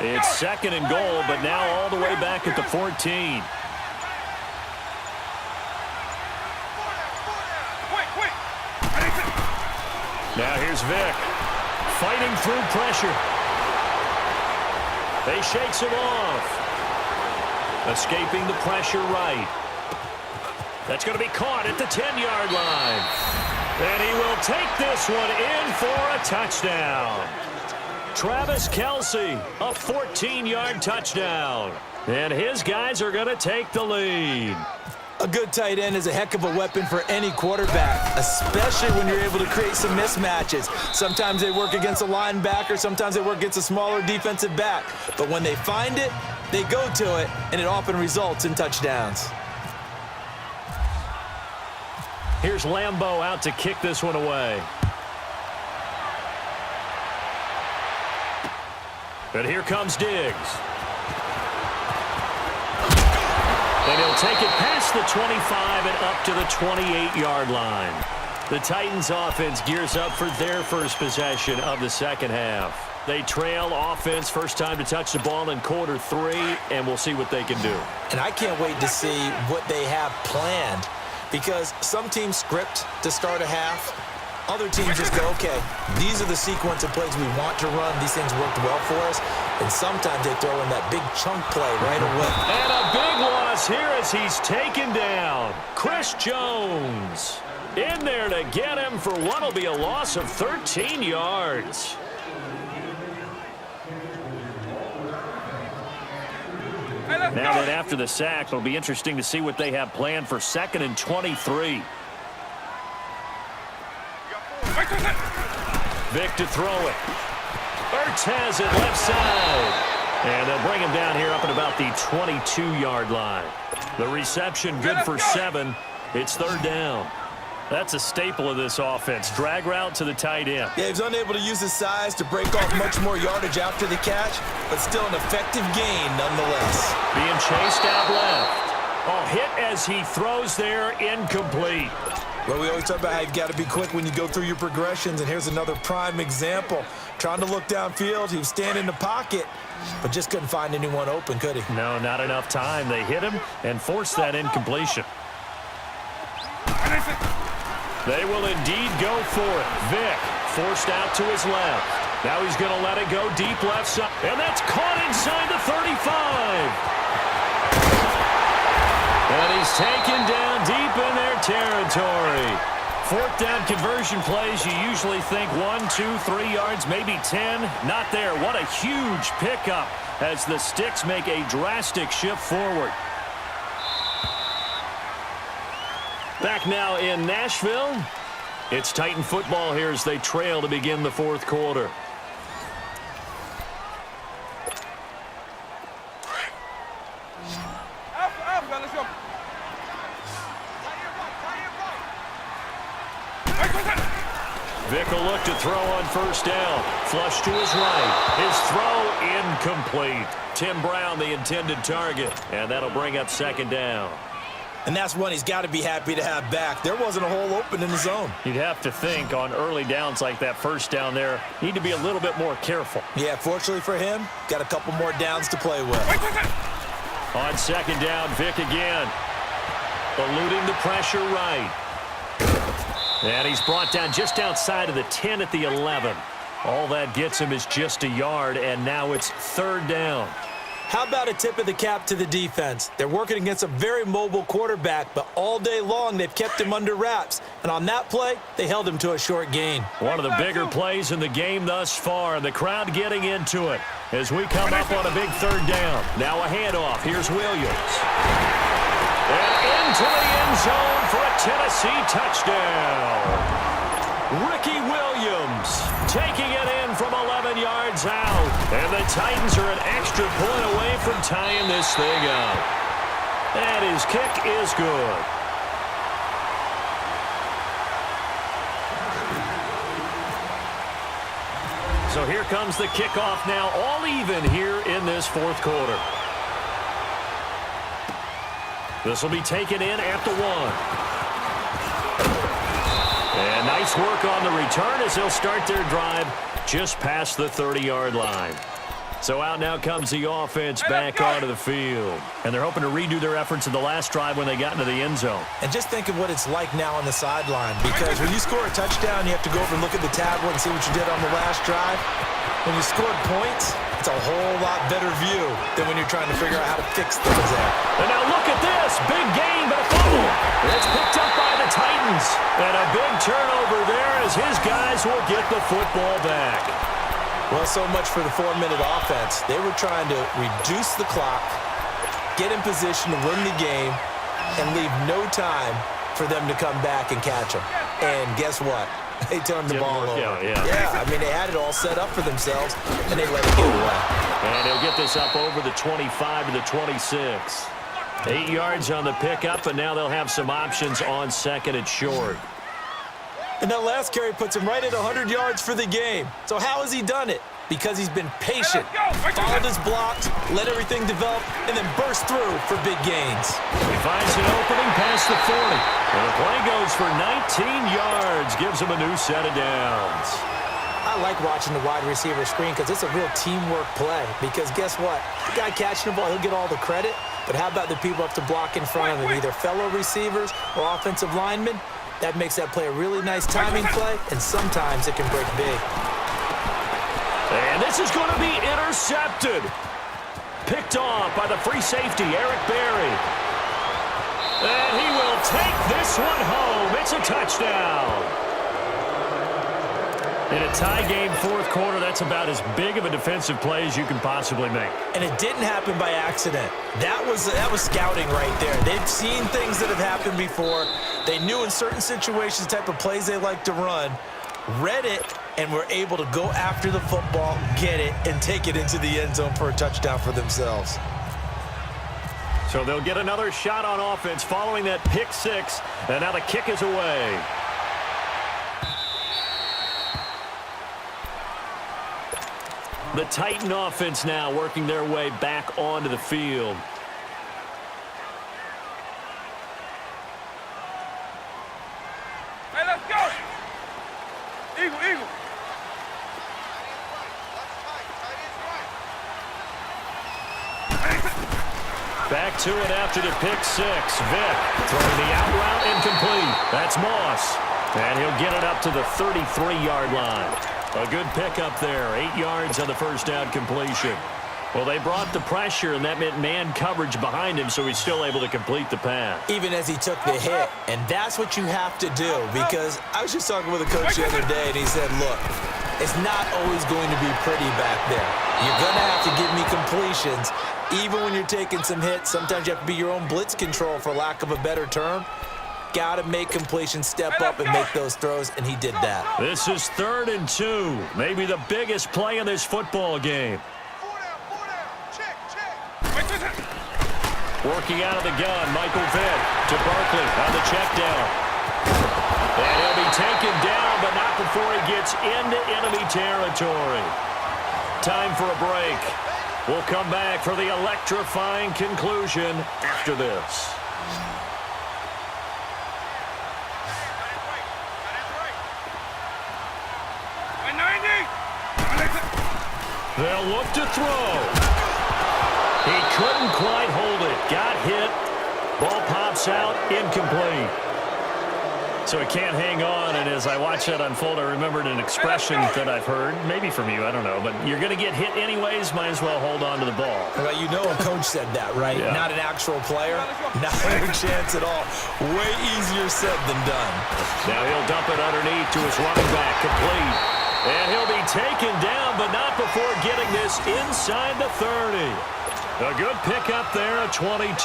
It's second and goal, but now all the way back at the 14. Now here's Vic, fighting through pressure. They shakes him off. Escaping the pressure right. That's going to be caught at the 10-yard line. And he will take this one in for a touchdown. Travis Kelce, a 14-yard touchdown. And his guys are going to take the lead. A good tight end is a heck of a weapon for any quarterback, especially when you're able to create some mismatches. Sometimes they work against a linebacker, sometimes they work against a smaller defensive back. But when they find it, they go to it, and it often results in touchdowns. Here's Lambeau out to kick this one away. But here comes Diggs. And he'll take it past the 25 and up to the 28-yard line. The Titans offense gears up for their first possession of the second half. They trail offense, first time to touch the ball in quarter 3, and we'll see what they can do. And I can't wait to see what they have planned, because some teams script to start a half. Other teams just go, okay, these are the sequence of plays we want to run. These things worked well for us. And sometimes they throw in that big chunk play right away. And a big loss here as he's taken down. Chris Jones in there to get him for what will be a loss of 13 yards. Now then, after the sack, it'll be interesting to see what they have planned for 2nd and 23. Vic to throw it. Ertz has it left side. And they'll bring him down here up at about the 22-yard line. The reception good for 7. It's 3rd down. That's a staple of this offense. Drag route to the tight end. Yeah, he's unable to use his size to break off much more yardage after the catch, but still an effective gain nonetheless. Being chased out left. Oh, hit as he throws there, incomplete. Well, we always talk about how you've got to be quick when you go through your progressions, and here's another prime example. Trying to look downfield, he was standing in the pocket, but just couldn't find anyone open, could he? No, not enough time. They hit him and forced that incompletion. They will indeed go for it. Vic forced out to his left. Now he's going to let it go deep left side. And that's caught inside the 35. And he's taken down deep in their territory. 4th down conversion plays, you usually think 1, 2, 3 yards, maybe 10. Not there. What a huge pickup as the Sticks make a drastic shift forward. Back now in Nashville. It's Titan football here as they trail to begin the 4th quarter. Vic will look to throw on 1st down. Flush to his right. His throw incomplete. Tim Brown, the intended target. And that'll bring up 2nd down. And that's one he's got to be happy to have back. There wasn't a hole open in the zone. You'd have to think on early downs like that 1st down there, need to be a little bit more careful. Yeah, fortunately for him, got a couple more downs to play with. On 2nd down, Vic again. Eluding the pressure right. And he's brought down just outside of the 10 at the 11. All that gets him is just a yard, and now it's 3rd down. How about a tip of the cap to the defense? They're working against a very mobile quarterback, but all day long they've kept him under wraps. And on that play, they held him to a short gain. One of the bigger plays in the game thus far, and the crowd getting into it as we come up on a big 3rd down. Now a handoff. Here's Williams. And into the end zone for a Tennessee touchdown. Ricky Williams taking it in from 11 yards out. And the Titans are an extra point away from tying this thing up. And his kick is good. So here comes the kickoff now, all even here in this 4th quarter. This will be taken in at the 1. And nice work on the return as they'll start their drive just past the 30-yard line. So out now comes the offense back onto the field. And they're hoping to redo their efforts in the last drive when they got into the end zone. And just think of what it's like now on the sideline, because when you score a touchdown, you have to go over and look at the tablet and see what you did on the last drive. When you scored points, it's a whole lot better view than when you're trying to figure out how to fix things there. And now look at this. Big gain, but a fumble. It's picked up by the Titans. And a big turnover there as his guys will get the football back. Well, so much for the 4-minute offense. They were trying to reduce the clock, get in position to win the game, and leave no time for them to come back and catch them. And guess what? They turned the ball over. Yeah, I mean, they had it all set up for themselves, and they let it get away. And he'll get this up over the 25 to the 26. 8 yards on the pickup, and now they'll have some options on second and short. And that last carry puts him right at 100 yards for the game. So how has he done it? Because he's been patient, followed his blocks, let everything develop, and then burst through for big gains. He finds an opening past the 40. And the play goes for 19 yards, gives him a new set of downs. I like watching the wide receiver screen because it's a real teamwork play. Because guess what? The guy catching the ball, he'll get all the credit. But how about the people up to block in front of him, either fellow receivers or offensive linemen? That makes that play a really nice timing play, and sometimes it can break big. And this is going to be intercepted. Picked off by the free safety, Eric Berry. And he will take this one home. It's a touchdown. In a tie game, fourth quarter, that's about as big of a defensive play as you can possibly make. And it didn't happen by accident. That was scouting right there. They've seen things that have happened before. They knew in certain situations the type of plays they like to run, read it, and were able to go after the football, get it, and take it into the end zone for a touchdown for themselves. So they'll get another shot on offense following that pick six, and now the kick is away. The Titan offense now working their way back onto the field. Hey, let's go! Eagle. Back to it after the pick six. Vick throwing the out route incomplete. That's Moss. And he'll get it up to the 33-yard line. A good pickup there. 8 yards on the first down completion. Well, they brought the pressure, and that meant man coverage behind him, so he's still able to complete the pass. Even as he took the hit. And that's what you have to do, because I was just talking with a coach the other day, and he said, look, it's not always going to be pretty back there. You're going to have to give me completions. Even when you're taking some hits, sometimes you have to be your own blitz control, for lack of a better term. Got to make completions, step up, and make those throws, and he did that. This is 3rd and 2. Maybe the biggest play in this football game. Working out of the gun, Michael Vick to Barkley on the check down. And he'll be taken down, but not before he gets into enemy territory. Time for a break. We'll come back for the electrifying conclusion after this. They'll look to throw. He couldn't quite hold it. Got hit. Ball pops out. Incomplete. So he can't hang on, and as I watched that unfold, I remembered an expression that I've heard, maybe from you, I don't know, but you're going to get hit anyways, might as well hold on to the ball. Well, you know a coach said that, right? Yeah. Not an actual player. Not a chance at all. Way easier said than done. Now he'll dump it underneath to his running back, complete. And he'll be taken down, but not before getting this inside the 30. A good pickup there at 22.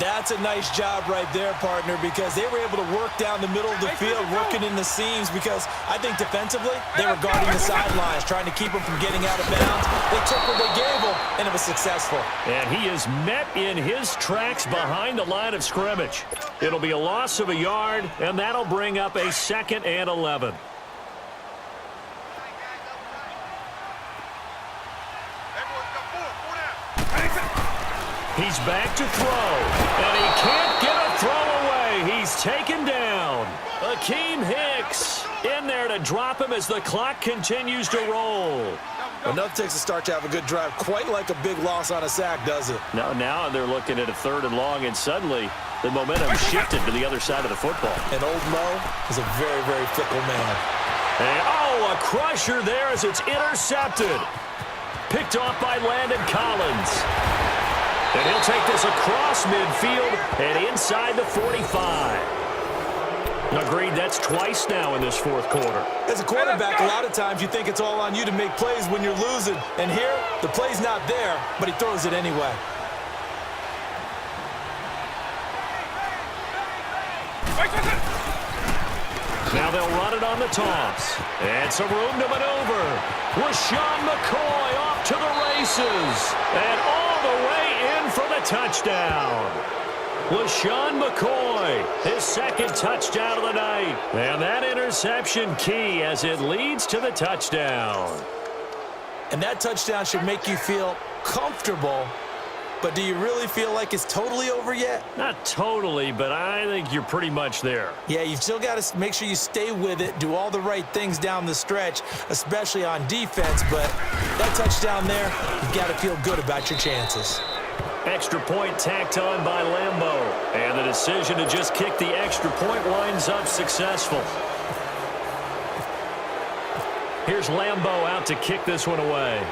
That's a nice job right there, partner, because they were able to work down the middle of the field, working in the seams, because I think defensively, they were guarding the sidelines, trying to keep them from getting out of bounds. They took what they gave them, and it was successful. And he is met in his tracks behind the line of scrimmage. It'll be a loss of a yard, and that'll bring up a 2nd and 11. He's back to throw, and he can't get a throw away. He's taken down. Akeem Hicks in there to drop him as the clock continues to roll. But nothing takes a start to have a good drive, quite like a big loss on a sack, does it? Now they're looking at a 3rd and long, and suddenly the momentum shifted to the other side of the football. And old Mo is a very, very fickle man. And, a crusher there as it's intercepted. Picked off by Landon Collins. And he'll take this across midfield and inside the 45. Agreed, that's twice now in this 4th quarter. As a quarterback, a lot of times you think it's all on you to make plays when you're losing. And here, the play's not there, but he throws it anyway. Now they'll run it on the toss. And some room to maneuver. LaShawn McCoy off to the races. And all the way in for the touchdown. LaShawn McCoy, his 2nd touchdown of the night. And that interception key as it leads to the touchdown. And that touchdown should make you feel comfortable. But do you really feel like it's totally over yet? Not totally, but I think you're pretty much there. Yeah, you've still got to make sure you stay with it, do all the right things down the stretch, especially on defense. But that touchdown there, you've got to feel good about your chances. Extra point tacked on by Lambo. And the decision to just kick the extra point winds up successful. Here's Lambo out to kick this one away.